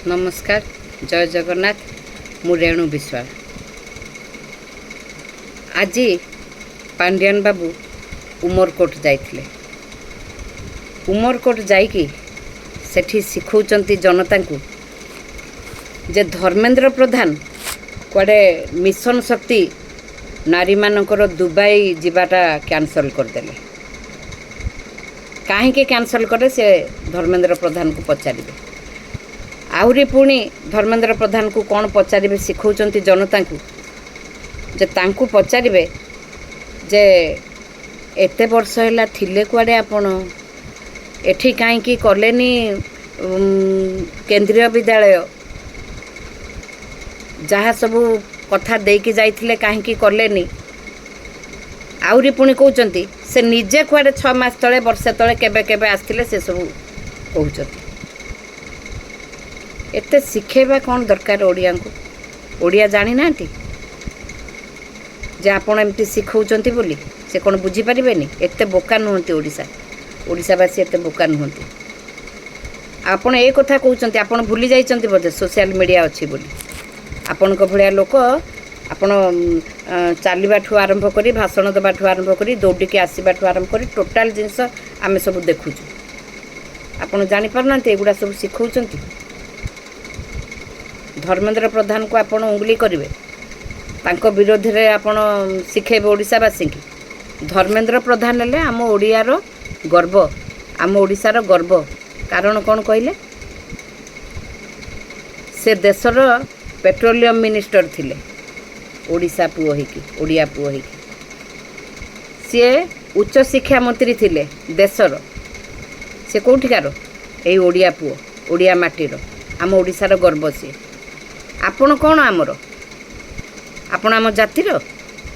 नमस्कार जय जगन्नाथ मु रेणु विश्वाल। आज पांडियान बाबू उमरकोट जाइथिले। उमरकोट जाइकी सेठी शिखौचंती जनता को जे धर्मेंद्र प्रधान कुआडे मिशन शक्ति नारी मानकर दुबई जीवाटा कैंसल करदेले। कहीं कैंसल करे से धर्मेंद्र प्रधान को पचारे। आहरी पुणी धर्मेंद्र प्रधान को कौन पचारे शिखौचंती जनता को जे तांकु पचारे जे एते वर्ष है थिले कुआडे आपण एठी कहीं कलेनी केंद्रीय विद्यालय जहाँ सबू कथा देकी जाइथिले कहीं कलेनी। आहरी पुणी कहते से निजे कुआडे 6 मास तले वर्षे तले केबे केबे आसथिले से सब कहते। एते शिखेबा कौन दरकार ओडिया को? ओडिया जानी ना जे आपण एमती शिखौचंती बोली से कौन बुझी पारिबेनी? एते बोका नुहंती ओडिशावासी एते बोका नुहंती। आपण ए कथा कहउचंती आपण भूली जाइचंती बोधे सोशल मीडिया अच्छी बोली। आपण को भलिया लोक आपण चालिबाठू आरंभ करी भाषण देबाठू आरंभ करी दौड़िकी आसबाठू आरंभ करी टोटाल जिनस आमे सब देखुचु। आपण जानि पारनांती एगुडा सब शिखौचंती। धर्मेंद्र प्रधान को आपण उंगली करिवे तांको विरोध रे आपण शिखेबे ओडिशावासी की। धर्मेंद्र प्रधान हेले आम ओडियार गर्व, आम ओडिशार गर्व। कारण कौन कहले? से देशर पेट्रोलियम मिनिस्टर थिले ओडिशा पुओ होइकी, ओडिया पुओ होइकी। सी उच्च शिक्षा मंत्री थिले देशर। से कोठिकार? एई ओडिया पुओ, ओडिया माटीर, आम ओडिशार गर्व। सी आपण कौन आमर? आपण आम जातिर,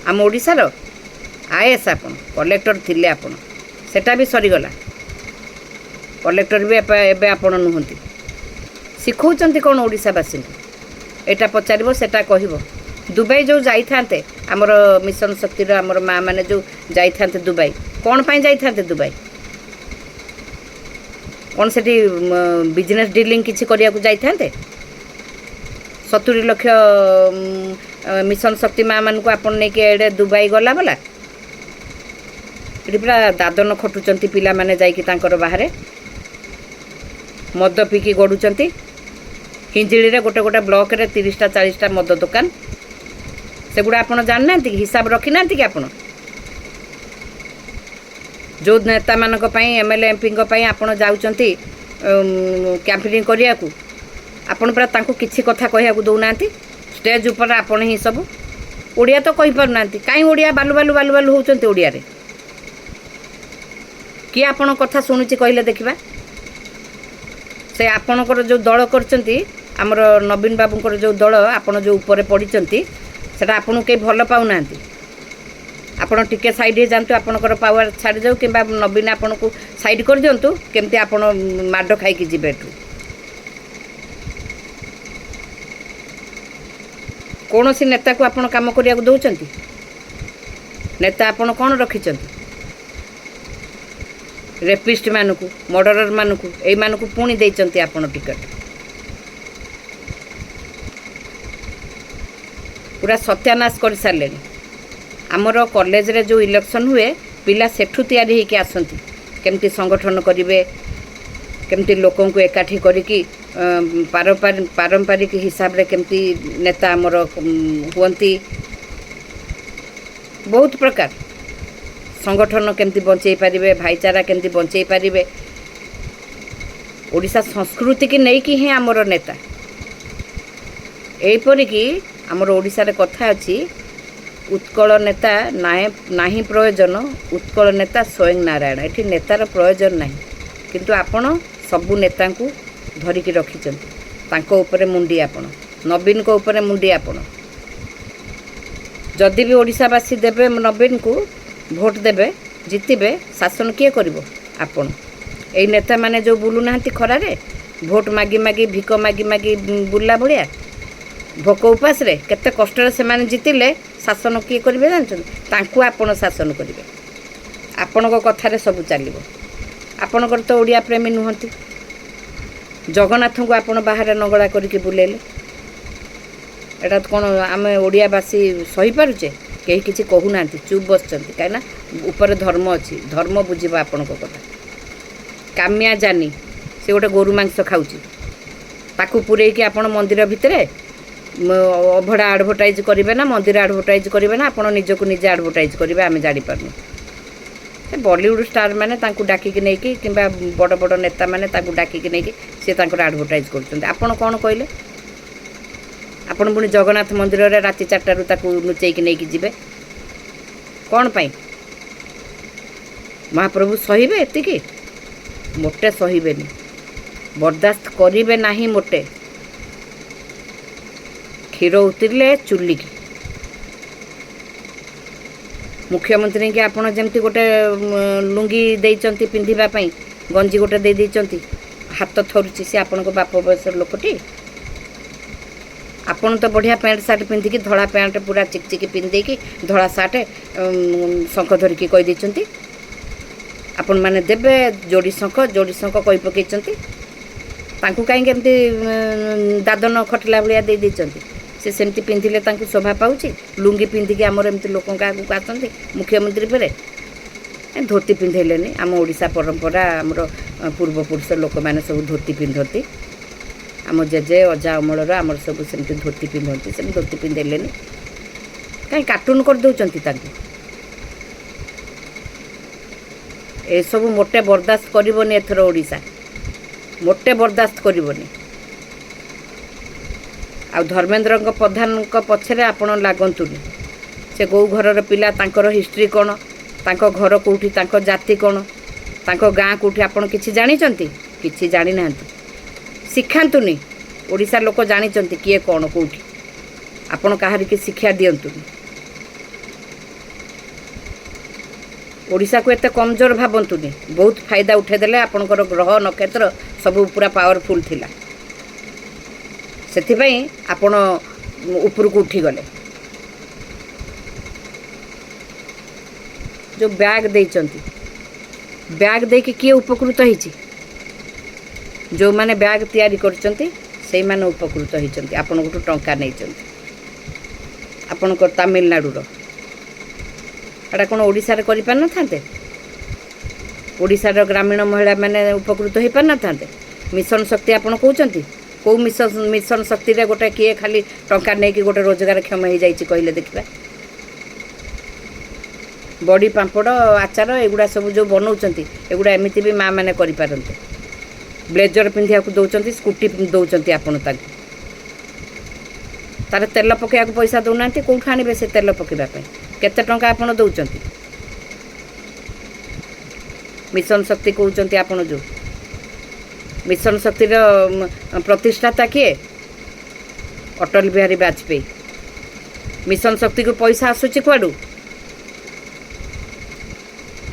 आम ओडिशार आईएएस आपण कलेक्टर थिले। आपण सेटा भी सरीगला। कलेक्टर भी एबे आपण नुहंती। शिखौचंती कौन ओडिशावासी को? एटा पचारिबो सेटा कहिबो। दुबई जो जाई थांते हमर मिशन शक्ति रो हमर माँ माने जो जाई थांते दुबई, कौन पाई जाई थांते दुबई? कौन सेठी बिजनेस डीलिंग किछि करिया को जाई थांते? 70 लाख मिशन शक्ति माँ मान को आपन नहीं के दुबई गला बोला ये पूरा दादन खटुचंती पिला माने जाइकी तांकर बाहरे मद पीकी गड़ुचंती। हिंजिली रे गोटे गोटे ब्लॉक रे 30टा 40टा मद दुकान। सेगुड़ा आपन जानना हिसाब रखी ना कि आपन जो नेता मानक पई एमएलए एमपी को पई आपन जाउचंती कैंपेनिंग करिया को आपन पूरा तांको किछि कथा कहया को दउना। स्टेज ऊपर आपन ही सब ओडिया तो कहि पार नांती। काई ओडिया बालू बालू बालू बालू होचंती ओडिया रे? कि आपन कथा सुनुची कहले देखिबा। से आपनकर जो दल करचंती हमर नवीन बाबूंकर जो दल आपन जो ऊपर पड़ीचंती सेटा आपन के भल पाउ नांती। आपन टिके साइड हे जानतु आपनकर पावर छाड़ जाऊ कि नवीन आपन को साइड कर दियंतु केमती आपन माड खाई कि जिबेठु। कौन सी नेता को आपण काम करिया को दउचंती? नेता आपण कौन रखिचंती? रेपिस्ट मानकू, मर्डरर मानकू, एई मानकू पुणी देइचंती आपण टिकट। पूरा सत्यानाश कर सारले। आमर कॉलेज रे जो इलेक्शन हुए पिला सेठू तैयारी होके आसंती केमती संगठन करिवे, केमती लोकों को एकाठी करिकी पारंपरिक हिसाब रे केमती नेता आमर हुअंती। बहुत प्रकार संगठन केमती बंचई पारिबे, भाईचारा केमती बंचई पारिबे, ओडिशा संस्कृति की नहीं कि है आमर नेता। एपरि कि आमर ओडिशा रे कथा अछि उत्कल नेता नाही प्रयोजन, उत्कल नेता स्वयं नारायण। एठी नेतार प्रयोजन नाही किंतु आपण सबु नेता को धरिकी रखिचंती। तांको ऊपर मुंडी आपण, नवीन को ऊपर मुंडी आपण। जदि भी ओडिशावासी देबे नवीन को भोट देबे जितिबे, शासन किए करिवो? आपण। एई नेता माने जो बुलु नाहंती खरा रे भोट मागी मागी भिक मागी मागी बुल्ला भलिया भोक उपास रे केते कष्ट से माने जितिले शासन किए करिवे जानछन? तांको आपण शासन करिवे। आपण को कथा रे सब चलिवो। आपणकर तो ओडिया प्रेमी नुहंती। ଜଗନ୍ନାଥଙ୍କୁ ଆପଣ ବାହାରେ ନଙ୍ଗଳା କରିକି ବୁଲେଇଲେ। ଏଇଟା କ'ଣ ଆମେ ଓଡ଼ିଆବାସୀ ସହିପାରୁଛେ? କେହି କିଛି କହୁନାହାନ୍ତି, ଚୁପ୍ ବସିଛନ୍ତି। କାହିଁକିନା ଉପରେ ଧର୍ମ ଅଛି, ଧର୍ମ ବୁଝିବ ଆପଣଙ୍କ କଥା। କାମିଆ ଜାନି ସେ ଗୋଟେ ଗୋରୁ ମାଂସ ଖାଉଛି, ତାକୁ ପୂରେଇକି ଆପଣ ମନ୍ଦିର ଭିତରେ ଅଭଡ଼ା ଆଡ଼ଭର୍ଟାଇଜ୍ କରିବେ ନା ମନ୍ଦିର ଆଡ଼ଭର୍ଟାଇଜ୍ କରିବେ ନା ଆପଣ ନିଜକୁ ନିଜେ ଆଡ଼ଭର୍ଟାଇଜ୍ କରିବେ ଆମେ ଜାଣିପାରୁନୁ। ସେ ବଲିଉଡ଼ ଷ୍ଟାର୍ ମାନେ ତାଙ୍କୁ ଡାକିକି ନେଇକି କିମ୍ବା ବଡ଼ ବଡ଼ ନେତାମାନେ ତାଙ୍କୁ ଡାକିକି ନେଇକି ସେ ତାଙ୍କର ଆଡ଼ଭର୍ଟାଇଜ୍ କରୁଛନ୍ତି। ଆପଣ କ'ଣ କହିଲେ? ଆପଣ ପୁଣି ଜଗନ୍ନାଥ ମନ୍ଦିରରେ ରାତି 4ଟାରୁ ତାକୁ ଲୁଚେଇକି ନେଇକି ଯିବେ କ'ଣ ପାଇଁ? ମହାପ୍ରଭୁ ସହିବେ ଏତିକି? ମୋଟେ ସହିବେନି, ବରଦାସ୍ତ କରିବେ ନାହିଁ ମୋଟେ। କ୍ଷୀର ଉତରିଲେ ଚୁଲିକି। ମୁଖ୍ୟମନ୍ତ୍ରୀକି ଆପଣ ଯେମିତି ଗୋଟେ ଲୁଙ୍ଗି ଦେଇଛନ୍ତି ପିନ୍ଧିବା ପାଇଁ, ଗଞ୍ଜି ଗୋଟେ ଦେଇ ଦେଇଛନ୍ତି, ହାତ ଥରୁଛି। ସେ ଆପଣଙ୍କ ବାପ ବୟସର ଲୋକଟି? ଆପଣ ତ ବଢ଼ିଆ ପ୍ୟାଣ୍ଟ ସାର୍ଟ ପିନ୍ଧିକି ଧଳା ପ୍ୟାଣ୍ଟ ପୁରା ଚିକଚିକି ପିନ୍ଧିଦେଇକି ଧଳା ସାର୍ଟ ଶଙ୍ଖ ଧରିକି କହିଦେଇଛନ୍ତି ଆପଣମାନେ ଦେବେ ଯୋଡ଼ି ଶଙ୍ଖ କହି ପକାଇଛନ୍ତି। ତାଙ୍କୁ କାହିଁକି ଏମିତି ଦାଦନ ଖଟିଲା ଭଳିଆ ଦେଇ ଦେଇଛନ୍ତି? ସେ ସେମିତି ପିନ୍ଧିଲେ ତାଙ୍କୁ ଶୋଭା ପାଉଛି? ଲୁଙ୍ଗି ପିନ୍ଧିକି ଆମର ଏମିତି ଲୋକଙ୍କ ଆଗକୁ ଆସନ୍ତି ମୁଖ୍ୟମନ୍ତ୍ରୀ ପରେ? ଧୋତି ପିନ୍ଧେଇଲେନି। ଆମ ଓଡ଼ିଶା ପରମ୍ପରା, ଆମର ପୂର୍ବପୁରୁଷ ଲୋକମାନେ ସବୁ ଧୋତି ପିନ୍ଧନ୍ତି। ଆମ ଜେଜେ ଅଜା ଅମଳର ଆମର ସବୁ ସେମିତି ଧୋତି ପିନ୍ଧନ୍ତି, ସେମିତି ଧୋତି ପିନ୍ଧେଇଲେନି। କାହିଁ କାର୍ଟୁନ୍ କରିଦେଉଛନ୍ତି ତାଙ୍କୁ? ଏସବୁ ମୋଟେ ବରଦାସ୍ତ କରିବନି ଏଥର ଓଡ଼ିଶା, ମୋଟେ ବରଦାସ୍ତ କରିବନି। ଆଉ ଧର୍ମେନ୍ଦ୍ରଙ୍କ ପ୍ରଧାନଙ୍କ ପଛରେ ଆପଣ ଲାଗନ୍ତୁନି। ସେ କେଉଁ ଘରର ପିଲା, ତାଙ୍କର ହିଷ୍ଟ୍ରି କ'ଣ, ତାଙ୍କ ଘର କେଉଁଠି, ତାଙ୍କ ଜାତି କ'ଣ, ତାଙ୍କ ଗାଁ କେଉଁଠି ଆପଣ କିଛି ଜାଣିଛନ୍ତି? କିଛି ଜାଣିନାହାନ୍ତି। ଶିଖାନ୍ତୁନି। ଓଡ଼ିଶା ଲୋକ ଜାଣିଛନ୍ତି କିଏ କ'ଣ କେଉଁଠି। ଆପଣ କାହାରିକି ଶିକ୍ଷା ଦିଅନ୍ତୁନି। ଓଡ଼ିଶାକୁ ଏତେ କମଜୋର ଭାବନ୍ତୁନି। ବହୁତ ଫାଇଦା ଉଠାଇଦେଲେ। ଆପଣଙ୍କର ଗ୍ରହ ନକ୍ଷତ୍ର ସବୁ ପୁରା ପାୱାରଫୁଲ୍ ଥିଲା, ସେଥିପାଇଁ ଆପଣ ଉପରକୁ ଉଠିଗଲେ। ଯେଉଁ ବ୍ୟାଗ୍ ଦେଇଛନ୍ତି, ବ୍ୟାଗ୍ ଦେଇକି କିଏ ଉପକୃତ ହେଇଛି? ଯେଉଁମାନେ ବ୍ୟାଗ୍ ତିଆରି କରିଛନ୍ତି ସେଇମାନେ ଉପକୃତ ହେଇଛନ୍ତି, ଆପଣଙ୍କଠୁ ଟଙ୍କା ନେଇଛନ୍ତି। ଆପଣଙ୍କ ତାମିଲନାଡ଼ୁର ଏଇଟା କ'ଣ ଓଡ଼ିଶାରେ କରିପାରିନଥାନ୍ତେ? ଓଡ଼ିଶାର ଗ୍ରାମୀଣ ମହିଳାମାନେ ଉପକୃତ ହେଇପାରିନଥାନ୍ତେ? ମିଶନ ଶକ୍ତି ଆପଣ କହୁଛନ୍ତି, କେଉଁ ମିଶନ ଶକ୍ତିରେ ଗୋଟେ କିଏ ଖାଲି ଟଙ୍କା ନେଇକି ଗୋଟେ ରୋଜଗାରକ୍ଷମ ହେଇଯାଇଛି କହିଲେ ଦେଖିବା? ବଡ଼ି, ପାମ୍ପଡ଼, ଆଚାର ଏଗୁଡ଼ା ସବୁ ଯେଉଁ ବନାଉଛନ୍ତି, ଏଗୁଡ଼ା ଏମିତି ବି ମାଆ ମାନେ କରିପାରନ୍ତେ। ବ୍ଲେଜର ପିନ୍ଧିବାକୁ ଦେଉଛନ୍ତି, ସ୍କୁଟି ଦେଉଛନ୍ତି ଆପଣ ତାଙ୍କୁ। ତାର ତେଲ ପକାଇବାକୁ ପଇସା ଦେଉନାହାନ୍ତି। କେଉଁଠୁ ଆଣିବେ ସେ ତେଲ ପକାଇବା ପାଇଁ? କେତେ ଟଙ୍କା ଆପଣ ଦେଉଛନ୍ତି? ମିଶନ ଶକ୍ତି କହୁଛନ୍ତି ଆପଣ ଯେଉଁ, ମିଶନ ଶକ୍ତିର ପ୍ରତିଷ୍ଠାତା କିଏ? ଅଟଳ ବିହାରୀ ବାଜପେୟୀ। ମିଶନ ଶକ୍ତିକୁ ପଇସା ଆସୁଛି କୁଆଡ଼ୁ?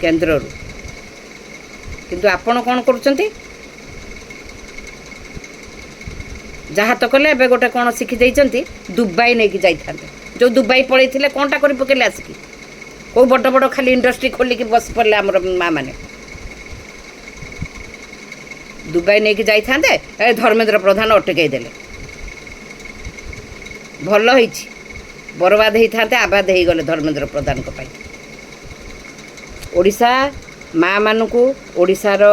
କେନ୍ଦ୍ରରୁ। କିନ୍ତୁ ଆପଣ କ'ଣ କରୁଛନ୍ତି? ଯାହା ତ କଲେ ଏବେ ଗୋଟେ କ'ଣ ଶିଖି ଦେଇଛନ୍ତି, ଦୁବାଇ ନେଇକି ଯାଇଥାନ୍ତେ। ଯେଉଁ ଦୁବାଇ ପଳେଇଥିଲେ କ'ଣଟା କରି ପକେଇଲେ ଆସିକି? କେଉଁ ବଡ଼ ବଡ଼ ଖାଲି ଇଣ୍ଡଷ୍ଟ୍ରି ଖୋଲିକି ବସି ପଡ଼ିଲେ ଆମର ମାଆ ମାନେ। ଦୁବାଇ ନେଇକି ଯାଇଥାନ୍ତେ, ଧର୍ମେନ୍ଦ୍ର ପ୍ରଧାନ ଅଟକେଇ ଦେଲେ। ଭଲ ହେଇଛି, ବରବାଦ ହେଇଥାନ୍ତେ, ଆବାଦ ହେଇଗଲେ ଧର୍ମେନ୍ଦ୍ର ପ୍ରଧାନଙ୍କ ପାଇଁ। ଓଡ଼ିଶା ମାଆମାନଙ୍କୁ, ଓଡ଼ିଶାର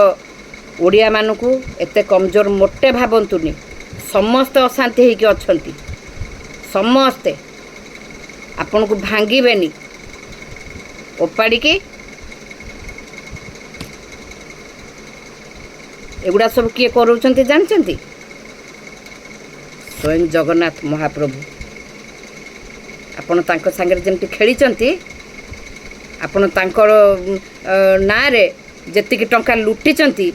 ଓଡ଼ିଆମାନଙ୍କୁ ଏତେ କମଜୋର ମୋଟେ ଭାବନ୍ତୁନି। ସମସ୍ତେ ଅଶାନ୍ତି ହେଇକି ଅଛନ୍ତି, ସମସ୍ତେ। ଆପଣଙ୍କୁ ଭାଙ୍ଗିବେନି ଓପାଡ଼ିକି। ଏଗୁଡ଼ା ସବୁ କିଏ କରୁଛନ୍ତି ଜାଣିଛନ୍ତି? ସ୍ୱୟଂ ଜଗନ୍ନାଥ ମହାପ୍ରଭୁ। ଆପଣ ତାଙ୍କ ସାଙ୍ଗରେ ଯେମିତି ଖେଳିଛନ୍ତି, ଆପଣ ତାଙ୍କର ନାଁରେ ଯେତିକି ଟଙ୍କା ଲୁଟିଛନ୍ତି,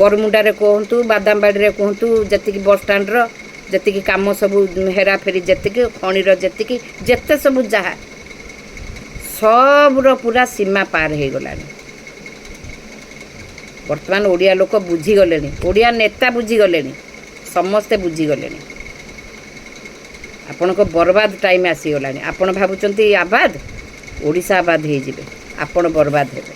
ବରମୁଣ୍ଡାରେ କୁହନ୍ତୁ, ବାଦାମବାଡ଼ିରେ କୁହନ୍ତୁ, ଯେତିକି ବସ୍ଷ୍ଟାଣ୍ଡର ଯେତିକି କାମ ସବୁ ହେରାଫେରି, ଯେତିକି ଖଣିର ଯେତିକି ଯେତେ ସବୁ ଯାହା, ସବୁର ପୁରା ସୀମା ପାର ହେଇଗଲାଣି। ବର୍ତ୍ତମାନ ଓଡ଼ିଆ ଲୋକ ବୁଝିଗଲେଣି, ଓଡ଼ିଆ ନେତା ବୁଝିଗଲେଣି, ସମସ୍ତେ ବୁଝିଗଲେଣି। ଆପଣଙ୍କ ବରବାଦ ଟାଇମ୍ ଆସିଗଲାଣି। ଆପଣ ଭାବୁଛନ୍ତି ଆବାଦ, ଓଡ଼ିଶା ଆବାଦ ହେଇଯିବେ, ଆପଣ ବରବାଦ ହେବେ।